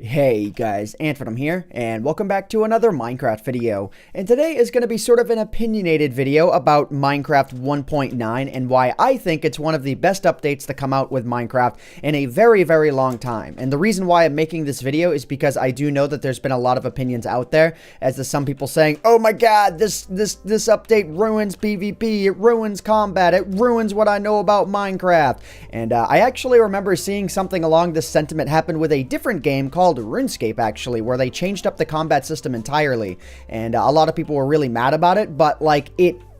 Hey guys, Antvenom here, and welcome back to another Minecraft video. And today is going to be sort of an opinionated video about Minecraft 1.9 and why I think it's one of the best updates to come out with Minecraft in a very, very long time. And the reason why I'm making this video is because I do know that there's been a lot of opinions out there, as to some people saying, oh my god, this update ruins PvP, it ruins combat, it ruins what I know about Minecraft. And I actually remember seeing something along this sentiment happen with a different game called RuneScape, actually, where they changed up the combat system entirely, and a lot of people were really mad about it, but like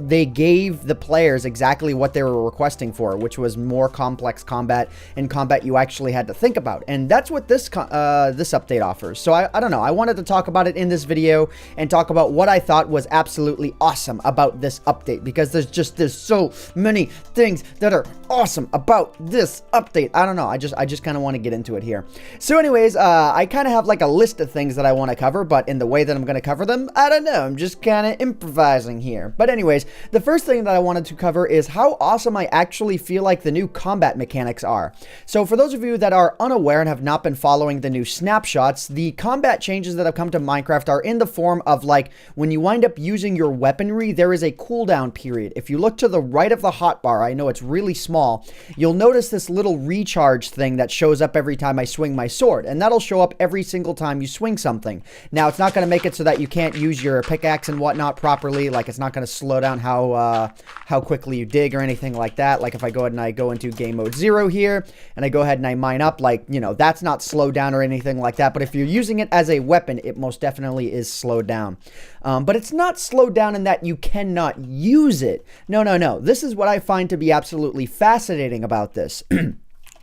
they gave the players exactly what they were requesting for, which was more complex combat and combat you actually had to think about. And that's what this update offers. So I don't know. I wanted to talk about it in this video and talk about what I thought was absolutely awesome about this update, because there's so many things that are awesome about this update. I don't know. I just kind of want to get into it here. So anyways, I kind of have like a list of things that I want to cover, but in the way that I'm going to cover them, I don't know. I'm just kind of improvising here. But anyways, the first thing that I wanted to cover is how awesome I actually feel like the new combat mechanics are. So for those of you that are unaware and have not been following the new snapshots, the combat changes that have come to Minecraft are in the form of, like, when you wind up using your weaponry, there is a cooldown period. If you look to the right of the hotbar, I know it's really small, you'll notice this little recharge thing that shows up every time I swing my sword, and that'll show up every single time you swing something. Now, it's not going to make it so that you can't use your pickaxe and whatnot properly, like it's not going to slow down how quickly you dig or anything like that. Like if I go ahead and I go into game mode 0 here and I go ahead and I mine up, like, you know, that's not slowed down or anything like that. But if you're using it as a weapon, it most definitely is slowed down. But it's not slowed down in that you cannot use it. No. This is what I find to be absolutely fascinating about this.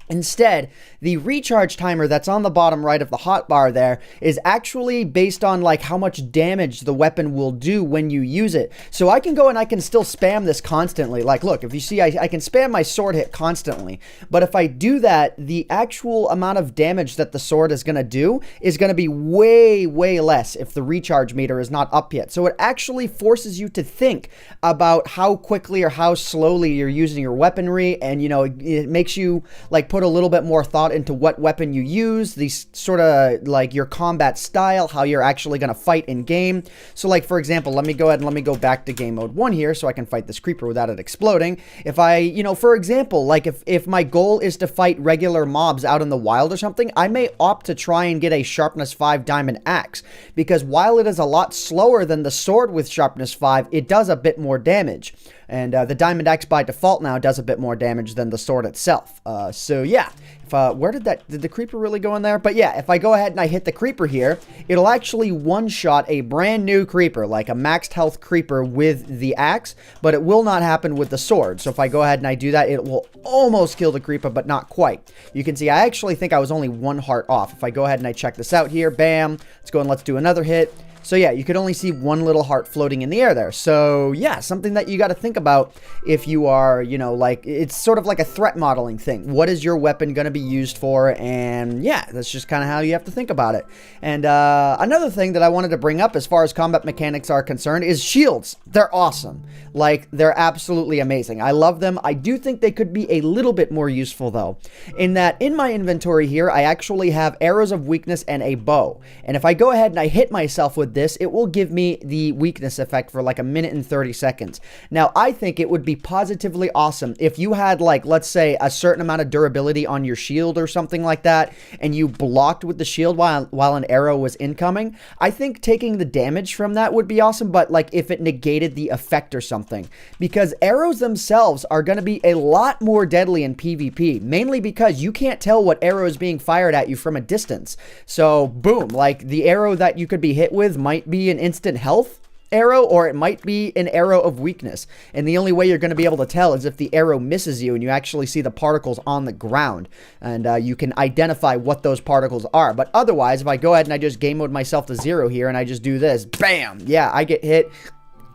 Instead, the recharge timer that's on the bottom right of the hotbar there is actually based on, like, how much damage the weapon will do when you use it. So I can go and I can still spam this constantly. Like, look, if you see, I can spam my sword hit constantly. But if I do that, the actual amount of damage that the sword is going to do is going to be way, way less if the recharge meter is not up yet. So it actually forces you to think about how quickly or how slowly you're using your weaponry. And, you know, it makes you, like, put a little bit more thought into what weapon you use, these sort of like your combat style, how you're actually going to fight in game. So like, for example, let me go ahead and let me go back to game mode 1 here so I can fight this creeper without it exploding. If I, you know, for example, like if my goal is to fight regular mobs out in the wild or something, I may opt to try and get a sharpness 5 diamond axe, because while it is a lot slower than the sword with sharpness 5, it does a bit more damage. And the diamond axe by default now does a bit more damage than the sword itself. So yeah, if, where did the creeper really go in there? But yeah, if I go ahead and I hit the creeper here, it'll actually one-shot a brand new creeper, like a maxed health creeper with the axe, but it will not happen with the sword. So if I go ahead and I do that, it will almost kill the creeper, but not quite. You can see I actually think I was only 1 heart off. If I go ahead and I check this out here, bam, let's go and let's do another hit. So yeah, you could only see 1 little heart floating in the air there. So yeah, something that you got to think about if you are, you know, like, it's sort of like a threat modeling thing. What is your weapon going to be used for? And yeah, that's just kind of how you have to think about it. And another thing that I wanted to bring up as far as combat mechanics are concerned is shields. They're awesome. Like, they're absolutely amazing. I love them. I do think they could be a little bit more useful though, in that in my inventory here, I actually have arrows of weakness and a bow. And if I go ahead and I hit myself with this, it will give me the weakness effect for like 1 minute and 30 seconds. Now, I think it would be positively awesome if you had, like, let's say a certain amount of durability on your shield or something like that, and you blocked with the shield while an arrow was incoming. I think taking the damage from that would be awesome, but like if it negated the effect or something, because arrows themselves are going to be a lot more deadly in PvP, mainly because you can't tell what arrow is being fired at you from a distance. So boom, like the arrow that you could be hit with might be an instant health arrow, or it might be an arrow of weakness. And the only way you're going to be able to tell is if the arrow misses you and you actually see the particles on the ground, and you can identify what those particles are. But otherwise, if I go ahead and I just game mode myself to 0 here and I just do this, bam, yeah, I get hit.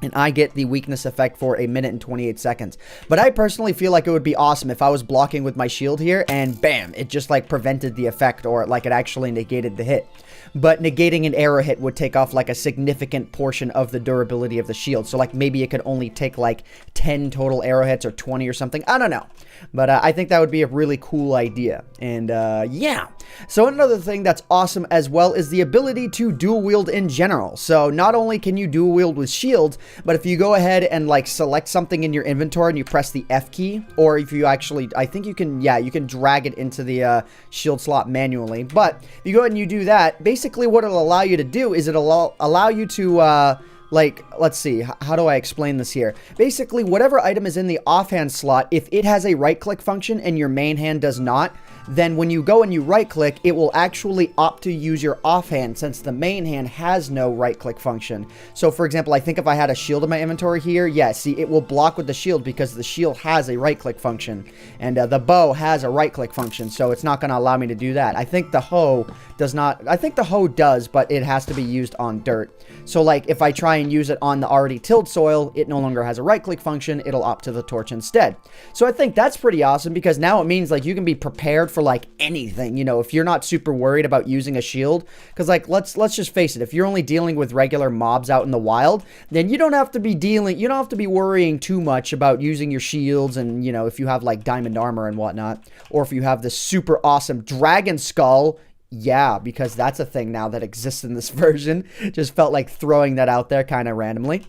And I get the weakness effect for 1 minute and 28 seconds. But I personally feel like it would be awesome if I was blocking with my shield here and bam, it just like prevented the effect, or like it actually negated the hit. But negating an arrow hit would take off like a significant portion of the durability of the shield. So like maybe it could only take like 10 total arrow hits or 20 or something. I don't know. But I think that would be a really cool idea. And yeah. So another thing that's awesome as well is the ability to dual wield in general. So not only can you dual wield with shields, but if you go ahead and like select something in your inventory and you press the F key, or if you actually, I think you can, yeah, you can drag it into the shield slot manually. But if you go ahead and you do that, basically what it'll allow you to do is it'll allow you to like, let's see, how do I explain this here? Basically, whatever item is in the offhand slot, if it has a right-click function and your main hand does not, then when you go and you right-click, it will actually opt to use your offhand since the main hand has no right-click function. So, for example, I think if I had a shield in my inventory here, yeah, see, it will block with the shield because the shield has a right-click function, and the bow has a right-click function, so it's not going to allow me to do that. I think the hoe does not, I think the hoe does, but it has to be used on dirt. So, like, if I try and use it on the already tilled soil, it no longer has a right-click function, it'll opt to the torch instead. So I think that's pretty awesome because now it means, like, you can be prepared for, like, anything, you know, if you're not super worried about using a shield. Because, like, let's just face it, if you're only dealing with regular mobs out in the wild, then you don't have to be worrying too much about using your shields and, you know, if you have, like, diamond armor and whatnot, or if you have this super awesome dragon skull. Yeah, because that's a thing now that exists in this version. Just felt like throwing that out there kind of randomly.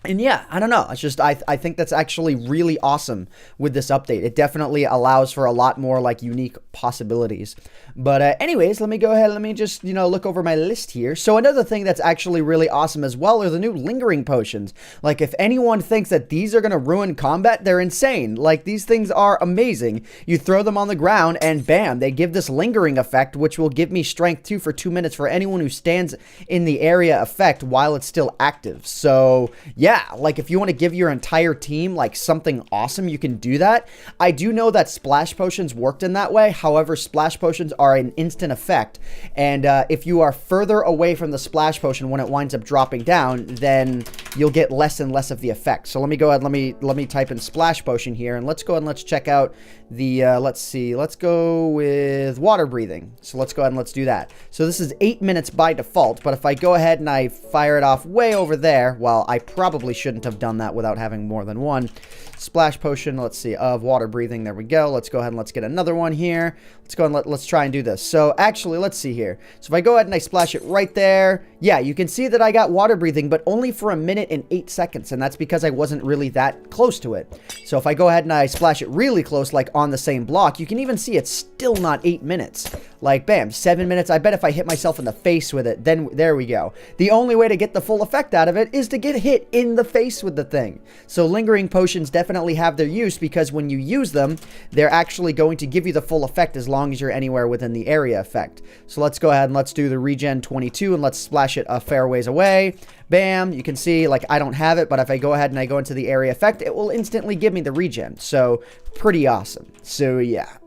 And yeah, I don't know. It's just, I think that's actually really awesome with this update. It definitely allows for a lot more, like, unique possibilities. But anyways, let me go ahead. Let me just, you know, look over my list here. So another thing that's actually really awesome as well are the new lingering potions. Like, if anyone thinks that these are going to ruin combat, they're insane. Like, these things are amazing. You throw them on the ground and bam, they give this lingering effect, which will give me strength too for 2 minutes for anyone who stands in the area effect while it's still active. So yeah, like, if you want to give your entire team, like, something awesome, you can do that. I do know that splash potions worked in that way. However, splash potions are an instant effect. And if you are further away from the splash potion when it winds up dropping down, then you'll get less and less of the effect. So let me go ahead, let me type in splash potion here, and let's go ahead and let's check out the, let's see, let's go with water breathing. So let's go ahead and let's do that. So this is 8 minutes by default, but if I go ahead and I fire it off way over there, well, I probably shouldn't have done that without having more than one. Splash potion, let's see, of water breathing. There we go. Let's go ahead and let's get another one here. Let's go and let's try and do this. So actually, let's see here. So if I go ahead and I splash it right there, yeah, you can see that I got water breathing, but only for 1 minute and 8 seconds, and that's because I wasn't really that close to it. So if I go ahead and I splash it really close, like on the same block, you can even see it's still not 8 minutes. Like, bam, 7 minutes. I bet if I hit myself in the face with it, then there we go. The only way to get the full effect out of it is to get hit in the face with the thing. So lingering potions definitely have their use because when you use them, they're actually going to give you the full effect as long as you're anywhere within the area effect. So let's go ahead and let's do the regen 22 and let's splash it a fair ways away. Bam, you can see, like, I don't have it, but if I go ahead and I go into the area effect, it will instantly give me the regen. So pretty awesome. So yeah.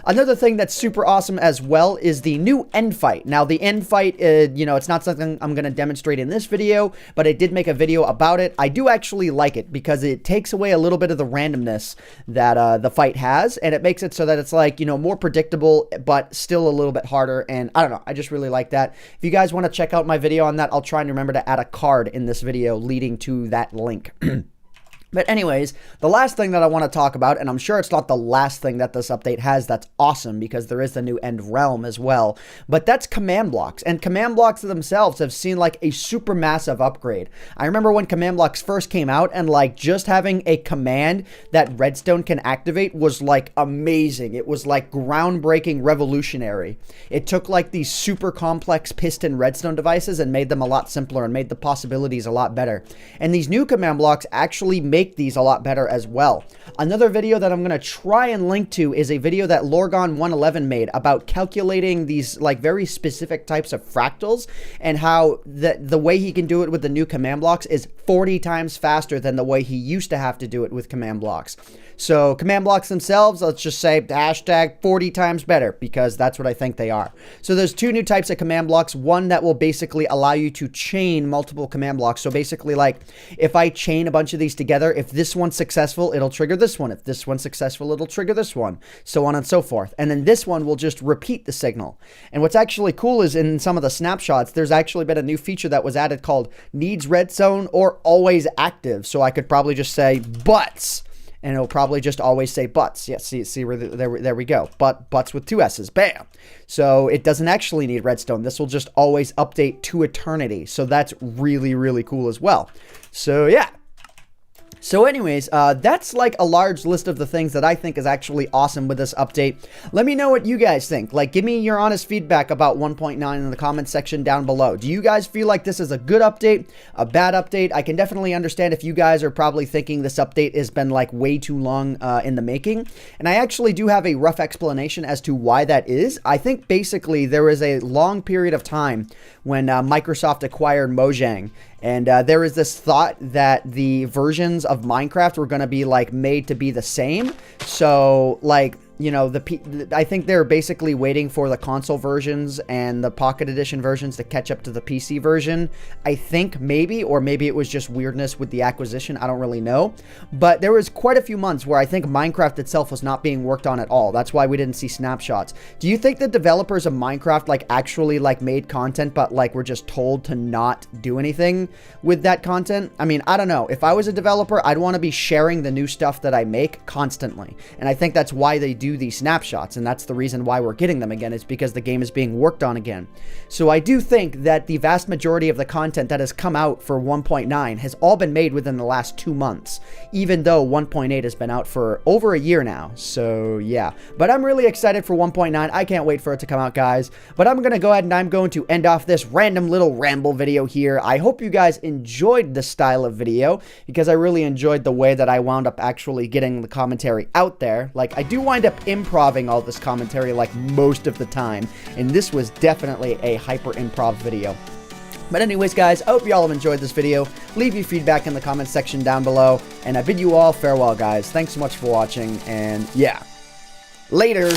Another thing that's super awesome as well is the new end fight. Now the end fight, you know, it's not something I'm going to demonstrate in this video, but I did make a video about it. I do actually like it because it takes away a little bit of the randomness that the fight has, and it makes it so that it's, like, you know, more predictable, but still a little bit harder. And I don't know, I just really like that. If you guys want to check out my video on that, I'll try and remember to add a card in this video leading to that link. But anyways, the last thing that I want to talk about, and I'm sure it's not the last thing that this update has that's awesome because there is the new end realm as well, but that's command blocks. And command blocks themselves have seen, like, a super massive upgrade. I remember when command blocks first came out and, like, just having a command that redstone can activate was, like, amazing. It was, like, groundbreaking, revolutionary. It took, like, these super complex piston redstone devices and made them a lot simpler and made the possibilities a lot better. And these new command blocks actually make these a lot better as well. Another video that I'm going to try and link to is a video that Lorgon111 made about calculating these, like, very specific types of fractals and how the way he can do it with the new command blocks is 40 times faster than the way he used to have to do it with command blocks. So command blocks themselves, let's just say hashtag 40 times better because that's what I think they are. So there's two new types of command blocks. One that will basically allow you to chain multiple command blocks. So basically, like, if I chain a bunch of these together, if this one's successful, it'll trigger this one. If this one's successful, it'll trigger this one, so on and so forth. And then this one will just repeat the signal. And what's actually cool is in some of the snapshots, there's actually been a new feature that was added called needs redstone or always active. So I could probably just say butts. and it'll probably just always say butts. Yeah, see where there we go. Butts with 2 S's. Bam. So it doesn't actually need redstone. This will just always update to eternity. So that's really, really cool as well. So yeah. So anyways, that's like a large list of the things that I think is actually awesome with this update. Let me know what you guys think. Like, give me your honest feedback about 1.9 in the comment section down below. Do you guys feel like this is a good update, a bad update? I can definitely understand if you guys are probably thinking this update has been like way too long in the making. And I actually do have a rough explanation as to why that is. I think basically there was a long period of time when Microsoft acquired Mojang. And there is this thought that the versions of Minecraft were going to be like made to be the same. So like, you know, I think they're basically waiting for the console versions and the Pocket Edition versions to catch up to the PC version. I think maybe, or maybe it was just weirdness with the acquisition. I don't really know. But there was quite a few months where I think Minecraft itself was not being worked on at all. That's why we didn't see snapshots. Do you think the developers of Minecraft like actually like made content, but like were just told to not do anything with that content? I mean, I don't know. If I was a developer, I'd want to be sharing the new stuff that I make constantly. And I think that's why they do these snapshots, and that's the reason why we're getting them again, is because the game is being worked on again. So I do think that the vast majority of the content that has come out for 1.9 has all been made within the last 2 months, even though 1.8 has been out for over a year now. So yeah, but I'm really excited for 1.9. I can't wait for it to come out, guys. But I'm gonna go ahead and I'm going to end off this random little ramble video here. I hope you guys enjoyed this style of video, because I really enjoyed the way that I wound up actually getting the commentary out there. Like, I do wind up improving all this commentary like most of the time, and this was definitely a hyper improv video. But anyways, guys, I hope you all have enjoyed this video. Leave your feedback in the comment section down below, and I bid you all farewell, guys. Thanks so much for watching, and yeah, later.